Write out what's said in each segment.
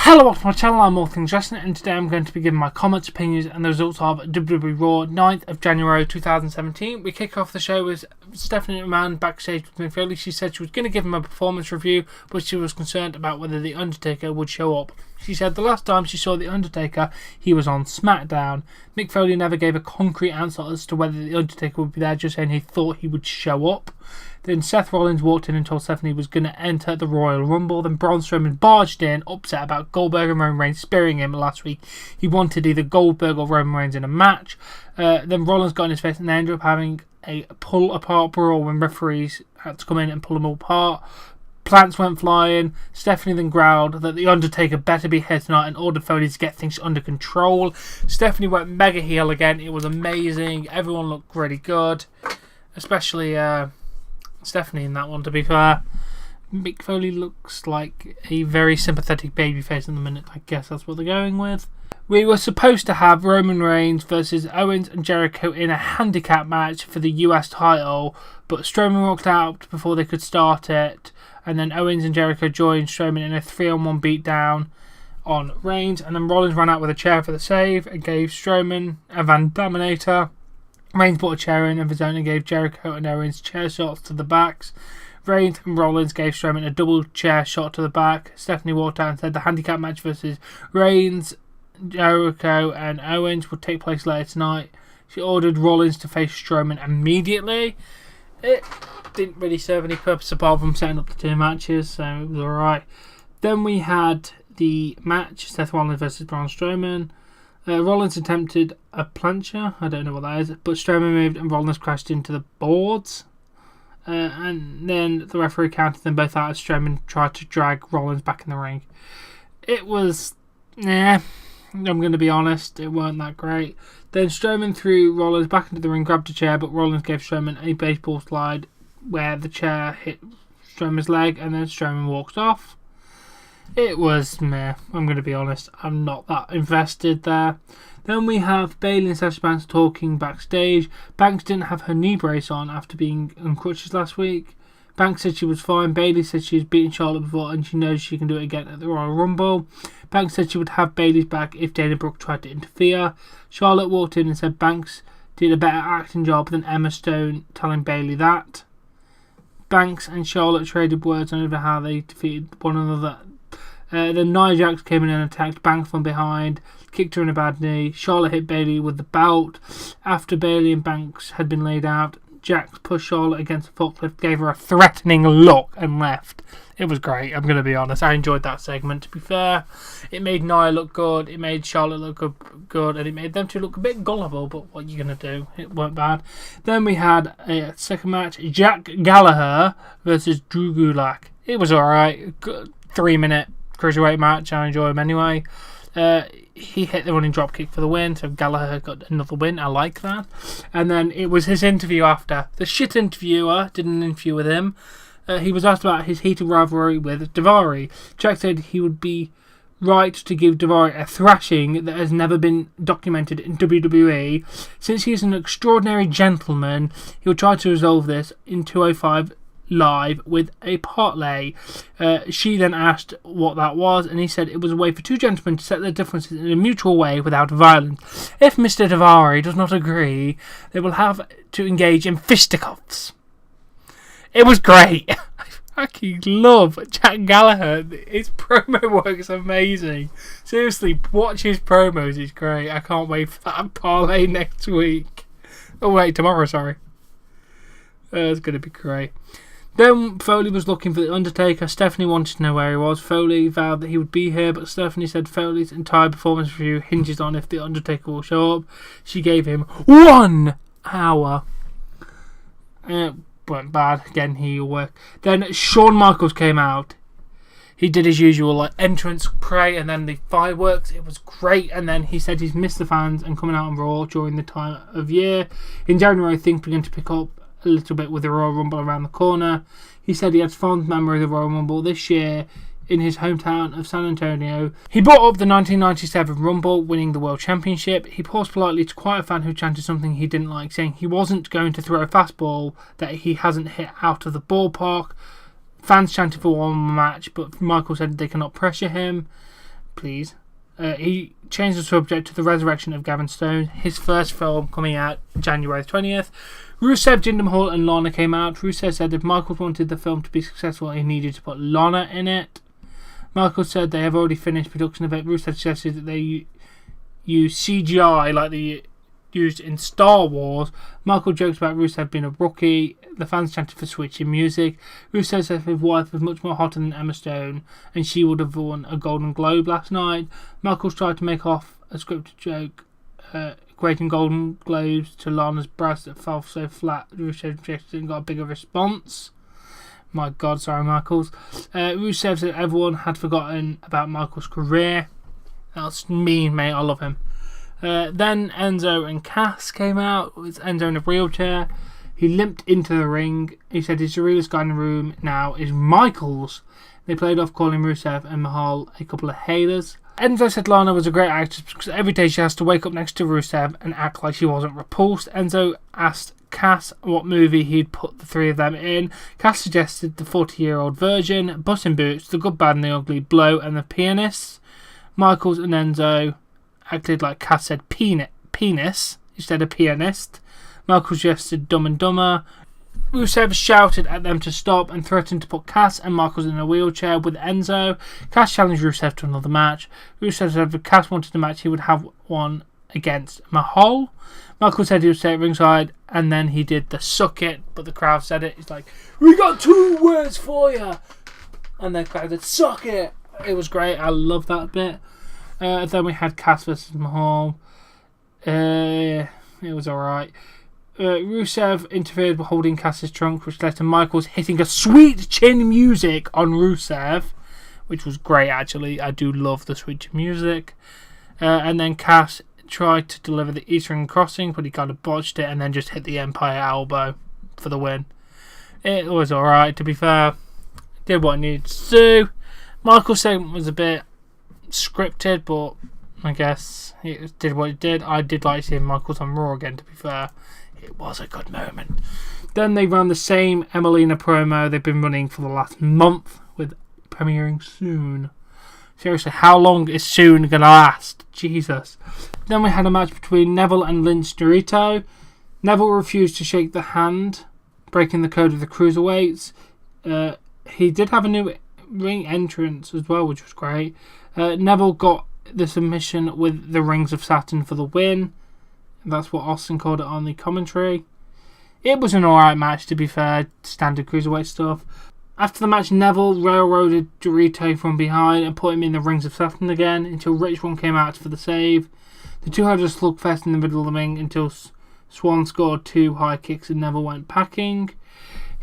Hello, welcome to my channel. I'm All Things Wrestling, and today I'm going to be giving my comments, opinions, and the results of WWE Raw 9th of January 2017. We kick off the show with Stephanie McMahon backstage with Mick Foley. She said she was going to give him a performance review, but she was concerned about whether The Undertaker would show up. She said the last time she saw The Undertaker, he was on SmackDown. Mick Foley never gave a concrete answer as to whether The Undertaker would be there, just saying he thought he would show up. Then Seth Rollins walked in and told Stephanie he was going to enter the Royal Rumble. Then Braun Strowman barged in, upset about Goldberg and Roman Reigns spearing him last week. He wanted either Goldberg or Roman Reigns in a match. Then Rollins got in his face and they ended up having a pull-apart brawl when referees had to come in and pull them all apart. Plants went flying. Stephanie then growled that The Undertaker better be here tonight and ordered Foley to get things under control. Stephanie went mega heel again. It was amazing. Everyone looked really good. Especially Stephanie in that one, to be fair. Mick Foley looks like a very sympathetic babyface in the minute. I guess that's what they're going with. We were supposed to have Roman Reigns versus Owens and Jericho in a handicap match for the US title, but Strowman walked out before they could start it, and then Owens and Jericho joined Strowman in a 3-on-1 beatdown on Reigns, and then Rollins ran out with a chair for the save and gave Strowman a Van Daminator. Reigns brought a chair in of his own and gave Jericho and Owens chair shots to the backs. Reigns and Rollins gave Strowman a double chair shot to the back. Stephanie walked out and said the handicap match versus Reigns, Jericho and Owens would take place later tonight. She ordered Rollins to face Strowman immediately. It didn't really serve any purpose apart from setting up the two matches, so it was alright. Then we had the match, Seth Rollins versus Braun Strowman. Rollins attempted a plancha, I don't know what that is, but Strowman moved and Rollins crashed into the boards. And then the referee counted them both out as Strowman tried to drag Rollins back in the ring. It was, I'm going to be honest, it weren't that great. Then Strowman threw Rollins back into the ring, grabbed a chair, but Rollins gave Strowman a baseball slide where the chair hit Strowman's leg and then Strowman walked off. It was meh, I'm going to be honest. I'm not that invested there. Then we have Bayley and Sasha Banks talking backstage. Banks didn't have her knee brace on after being on crutches last week. Banks said she was fine. Bayley said she was beaten Charlotte before and she knows she can do it again at the Royal Rumble. Banks said she would have Bayley's back if Dana Brooke tried to interfere. Charlotte walked in and said Banks did a better acting job than Emma Stone telling Bayley that. Banks and Charlotte traded words over how they defeated one another. Then Nia Jax came in and attacked Banks from behind, kicked her in a bad knee. Charlotte hit Bayley with the belt. After Bayley and Banks had been laid out, Jax pushed Charlotte against a forklift, gave her a threatening look and left. It was great, I'm going to be honest. I enjoyed that segment, to be fair. It made Nia look good, it made Charlotte look good, and it made them two look a bit gullible, but what are you going to do? It weren't bad. Then we had a second match, Jack Gallagher versus Drew Gulak. It was alright, 3-minute cruiserweight match. I enjoy him anyway. He hit the running dropkick for the win, so Gallagher got another win. I like that. And then it was his interview after. The shit interviewer did an interview with him. He was asked about his heated rivalry with Daivari. Jack said he would be right to give Daivari a thrashing that has never been documented in WWE. Since he is an extraordinary gentleman, he will try to resolve this in 205 live with a parlay. She then asked what that was, and he said it was a way for two gentlemen to set their differences in a mutual way without violence. If Mr. Daivari does not agree, they will have to engage in fisticuffs. It was great. I fucking love Jack Gallagher. His promo work is amazing. Seriously, watch his promos. It's great. I can't wait for that parlay next week. Oh wait, tomorrow, sorry. It's going to be great. Then Foley was looking for The Undertaker. Stephanie wanted to know where he was. Foley vowed that he would be here, but Stephanie said Foley's entire performance review hinges on if The Undertaker will show up. She gave him 1 hour. It went bad. Again, he'll work. Then Shawn Michaels came out. He did his usual entrance, pray, and then the fireworks. It was great. And then he said he's missed the fans and coming out on Raw during the time of year. In January, things began to pick up a little bit with the Royal Rumble around the corner. He said he had fond memory of the Royal Rumble this year in his hometown of San Antonio. He brought up the 1997 Rumble, winning the World Championship. He paused politely to quiet a fan who chanted something he didn't like, saying he wasn't going to throw a fastball that he hasn't hit out of the ballpark. Fans chanted for one match, but Michael said they cannot pressure him. please. He changed the subject to the resurrection of Gavin Stone, his first film coming out January 20th. Rusev, Jinder Mahal and Lana came out. Rusev said if Michaels wanted the film to be successful, he needed to put Lana in it. Michaels said they have already finished production of it. Rusev suggested that they use CGI like they used in Star Wars. Michael jokes about Rusev being a rookie. The fans chanted for switching music. Rusev said his wife was much more hotter than Emma Stone and she would have won a Golden Globe last night. Michaels tried to make off a scripted joke, equating Golden Globes to Lana's breast that fell so flat. Rusev objected and got a bigger response. My God, sorry Michaels. Rusev said everyone had forgotten about Michaels' career. That's mean, mate. I love him. Then Enzo and Cass came out. It was Enzo in a wheelchair. He limped into the ring. He said his realest guy in the room now is Michaels. They played off calling Rusev and Mahal a couple of haters. Enzo said Lana was a great actress because every day she has to wake up next to Rusev and act like she wasn't repulsed. Enzo asked Cass what movie he'd put the three of them in. Cass suggested the 40-year-old virgin, Puss in Boots, The Good, Bad and the Ugly, Blow and The Pianist. Michaels and Enzo acted like Cass said penis instead of pianist. Michaels suggested Dumb and Dumber. Rusev shouted at them to stop and threatened to put Cass and Michaels in a wheelchair with Enzo. Cass challenged Rusev to another match. Rusev said if Cass wanted a match, he would have one against Mahal. Michaels said he would stay at ringside, and then he did the suck it, but the crowd said it. He's like, we got 2 words for you. And the crowd said, suck it. It was great. I love that bit. Then we had Cass versus Mahal. It was alright. Rusev interfered by holding Cass's trunk, which led to Michaels hitting a sweet chin music on Rusev, which was great actually. I do love the sweet chin music. And then Cass tried to deliver the Eastern Crossing, but he kind of botched it and then just hit the Empire Elbow for the win. It was alright, to be fair. Did what it needed to do. Michael's segment was a bit scripted, but I guess it did what it did. I did like seeing Michaels on Raw again, to be fair. It was a good moment. Then they ran the same Emelina promo they've been running for the last month, with premiering soon. Seriously, how long is soon going to last? Jesus. Then we had a match between Neville and Lince Dorito. Neville refused to shake the hand, breaking the code of the Cruiserweights. He did have a new ring entrance as well, which was great. Neville got the submission with the Rings of Saturn for the win. That's what Austin called it on the commentary. It was an alright match, to be fair. Standard Cruiserweight stuff. After the match, Neville railroaded Dorito from behind and put him in the Rings of Saturn again until Rich One came out for the save. The two had a slugfest in the middle of the ring until Swan scored 2 high kicks and Neville went packing.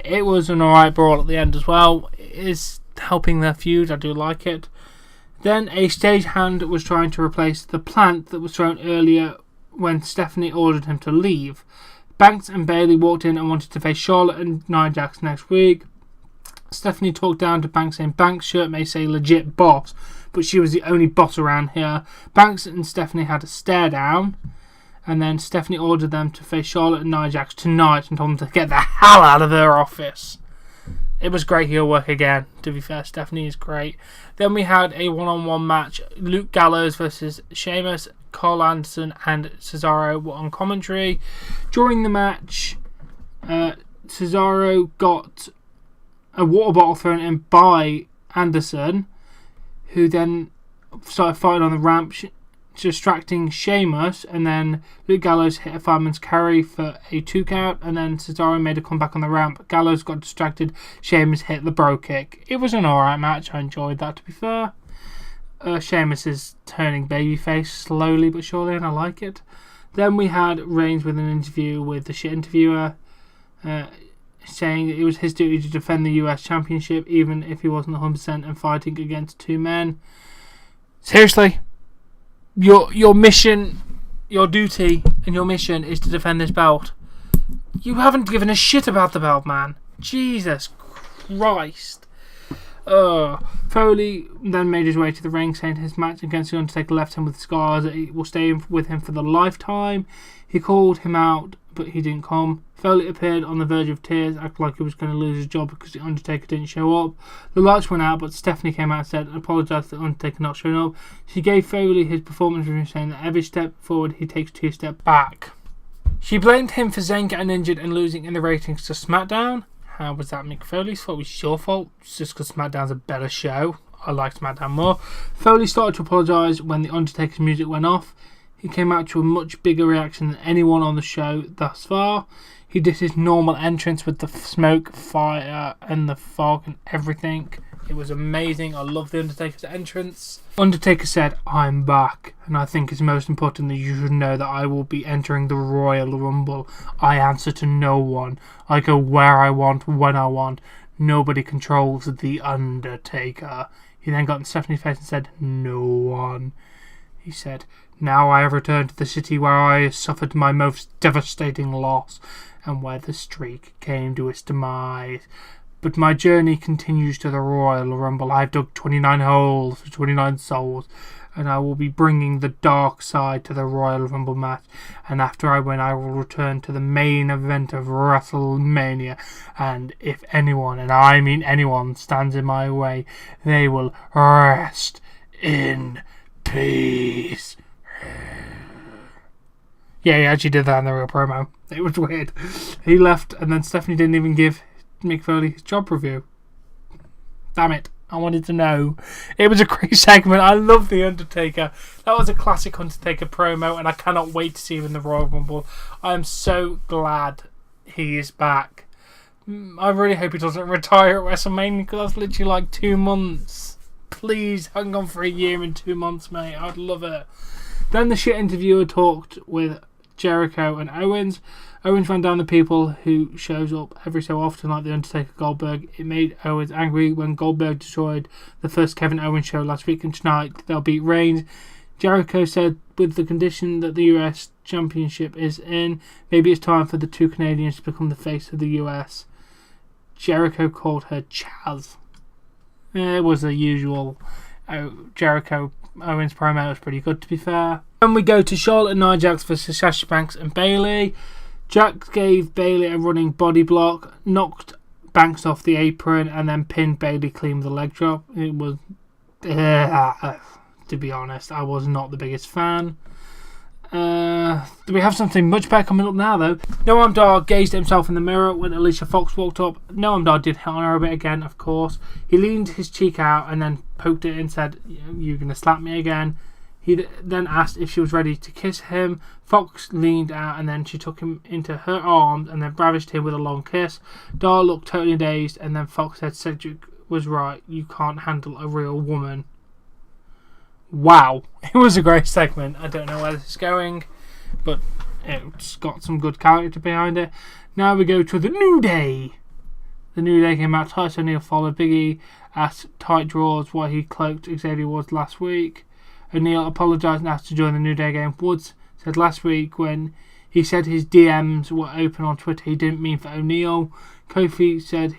It was an alright brawl at the end as well. It is helping their feud. I do like it. Then a stagehand was trying to replace the plant that was thrown earlier when Stephanie ordered him to leave. Banks and Bayley walked in and wanted to face Charlotte and Nia Jax next week. Stephanie talked down to Banks saying Banks' shirt may say legit boss, but she was the only boss around here. Banks and Stephanie had a stare down, and then Stephanie ordered them to face Charlotte and Nia Jax tonight and told them to get the hell out of her office. It was great heel work again, to be fair. Stephanie is great. Then we had a one-on-one match. Luke Gallows versus Sheamus. Carl Anderson and Cesaro were on commentary. During the match, Cesaro got a water bottle thrown in by Anderson, who then started fighting on the ramp, distracting Sheamus, and then Luke Gallows hit a fireman's carry for a 2 count, and then Cesaro made a comeback on the ramp. Gallows got distracted, Sheamus hit the bro kick. It was an alright match, I enjoyed that, to be fair. Sheamus is turning babyface slowly but surely, and I like it. Then we had Reigns with an interview with the shit interviewer, saying that it was his duty to defend the US Championship even if he wasn't 100% and fighting against 2 men. Seriously? Your mission, your duty and your mission is to defend this belt. You haven't given a shit about the belt, man. Jesus Christ. Foley then made his way to the ring, saying his match against The Undertaker left him with scars that will stay with him for the lifetime. He called him out but he didn't come. Foley appeared on the verge of tears, acted like he was going to lose his job because the Undertaker didn't show up. The lights went out, but Stephanie came out and said and apologised for the Undertaker not showing up. She gave Foley his performance review, saying that every step forward he takes 2 steps back. She blamed him for Zayn getting injured and losing in the ratings to SmackDown. How was that Mick Foley's fault? It was your fault. It's just because SmackDown's a better show. I like SmackDown more. Foley started to apologise when the Undertaker's music went off. He came out to a much bigger reaction than anyone on the show thus far. He did his normal entrance with the smoke, fire and the fog and everything. It was amazing. I love the Undertaker's entrance. Undertaker said, "I'm back, and I think it's most important that you should know that I will be entering the Royal Rumble. I answer to no one. I go where I want, when I want. Nobody controls the Undertaker." He then got in Stephanie's face and said, "No one." He said, "Now I have returned to the city where I suffered my most devastating loss, and where the streak came to its demise. But my journey continues to the Royal Rumble. I've dug 29 holes for 29 souls, and I will be bringing the dark side to the Royal Rumble match. And after I win, I will return to the main event of WrestleMania. And if anyone, and I mean anyone, stands in my way, they will rest in peace." Yeah, he actually did that in the real promo. It was weird. He left, and then Stephanie didn't even give Mick Foley his job review. Damn it. I wanted to know. It was a great segment. I love The Undertaker. That was a classic Undertaker promo, and I cannot wait to see him in the Royal Rumble. I am so glad he is back. I really hope he doesn't retire at WrestleMania, because that's literally like 2 months. Please, hang on for a year and 2 months, mate. I'd love it. Then the shit interviewer talked with Jericho and Owens. Owens ran down the people who shows up every so often, like The Undertaker, Goldberg. It made Owens angry when Goldberg destroyed the first Kevin Owens show last week, and tonight they'll beat Reigns. Jericho said, with the condition that the US Championship is in, maybe it's time for the 2 Canadians to become the face of the US. Jericho called her Chaz. It was the usual Jericho Owens promo. It was pretty good, to be fair. Then we go to Charlotte and Nia Jax versus Sasha Banks and Bayley. Jax gave Bayley a running body block, knocked Banks off the apron, and then pinned Bayley clean with a leg drop. It was, to be honest, I was not the biggest fan. Do we have something much better coming up now, though? Noam Dar gazed at himself in the mirror when Alicia Fox walked up. Noam Dar did hit on her a bit again, of course. He leaned his cheek out and then poked it and said, "You're going to slap me again." He then asked if she was ready to kiss him. Fox leaned out and then she took him into her arms and then ravished him with a long kiss. Dar looked totally dazed, and then Fox said, "Cedric was right. You can't handle a real woman." Wow. It was a great segment. I don't know where this is going, but it's got some good character behind it. Now we go to the New Day. The New Day came out. Titus O'Neil followed. Big E asked tight draws why he cloaked Xavier Woods last week. O'Neil apologised and asked to join the New Day game. Woods said last week when he said his DMs were open on Twitter, he didn't mean for O'Neil. Kofi said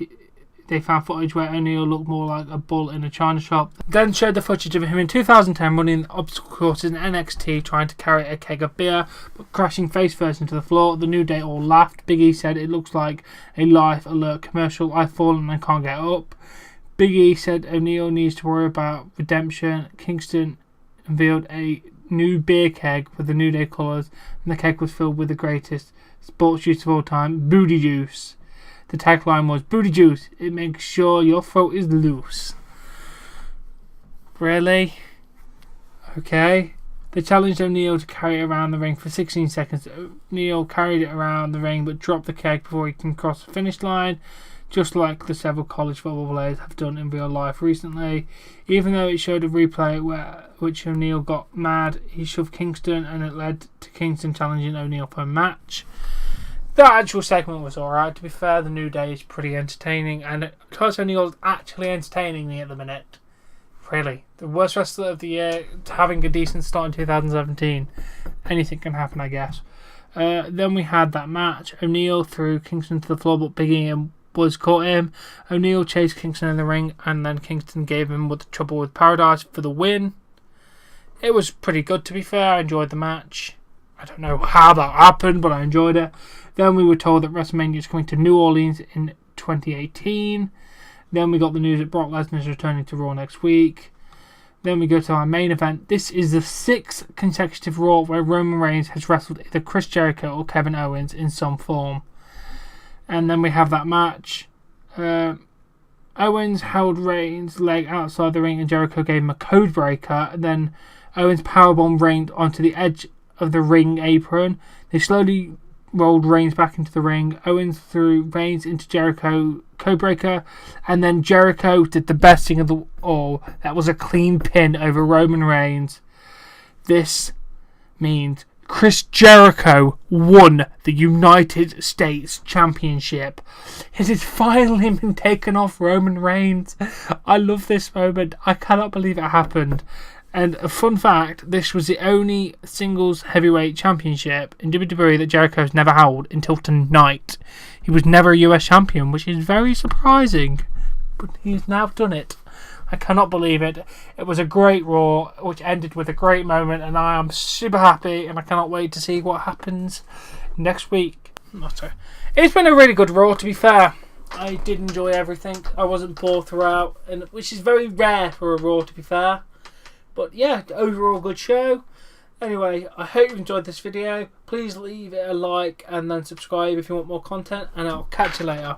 they found footage where O'Neil looked more like a bull in a china shop. Then showed the footage of him in 2010 running obstacle courses in NXT, trying to carry a keg of beer, but crashing face first into the floor. The New Day all laughed. Big E said it looks like a Life Alert commercial. I've fallen and can't get up. Big E said O'Neil needs to worry about redemption. Kingston unveiled a new beer keg with the New Day colours, and the keg was filled with the greatest sports juice of all time, Booty Juice. The tagline was, "Booty Juice, it makes sure your throat is loose." Really? Okay. They challenged O'Neil to carry it around the ring for 16 seconds. O'Neil carried it around the ring but dropped the keg before he can cross the finish line, just like the several college football players have done in real life recently. Even though it showed a replay which O'Neil got mad, he shoved Kingston, and it led to Kingston challenging O'Neil for a match. The actual segment was alright, to be fair. The New Day is pretty entertaining, and Titus O'Neil is actually entertaining me at the minute. Really. The worst wrestler of the year, having a decent start in 2017. Anything can happen, I guess. Then we had that match. O'Neil threw Kingston to the floor, but Big E and Woods caught him. O'Neil chased Kingston in the ring, and then Kingston gave him with Trouble with Paradise for the win. It was pretty good, to be fair. I enjoyed the match. I don't know how that happened, but I enjoyed it. Then we were told that WrestleMania is coming to New Orleans in 2018. Then we got the news that Brock Lesnar is returning to Raw next week. Then we go to our main event. This is the 6th consecutive Raw where Roman Reigns has wrestled either Chris Jericho or Kevin Owens in some form. And then we have that match. Owens held Reigns' leg outside the ring and Jericho gave him a code breaker. And then Owens powerbombed Reigns onto the edge of the ring apron. They slowly rolled Reigns back into the ring. Owens threw Reigns into Jericho codebreaker, and then Jericho did the best thing of the all. That was a clean pin over Roman Reigns. This means Chris Jericho won the United States Championship. It has finally been taken off Roman Reigns. I love this moment. I cannot believe it happened. And a fun fact, this was the only singles heavyweight championship in WWE that Jericho has never held until tonight. He was never a US champion, which is very surprising. But he's now done it. I cannot believe it. It was a great Raw, which ended with a great moment, and I am super happy, and I cannot wait to see what happens next week. It's been a really good Raw, to be fair. I did enjoy everything. I wasn't bored throughout, which is very rare for a Raw, to be fair. But yeah, overall good show. Anyway, I hope you enjoyed this video. Please leave it a like and then subscribe if you want more content, and I'll catch you later.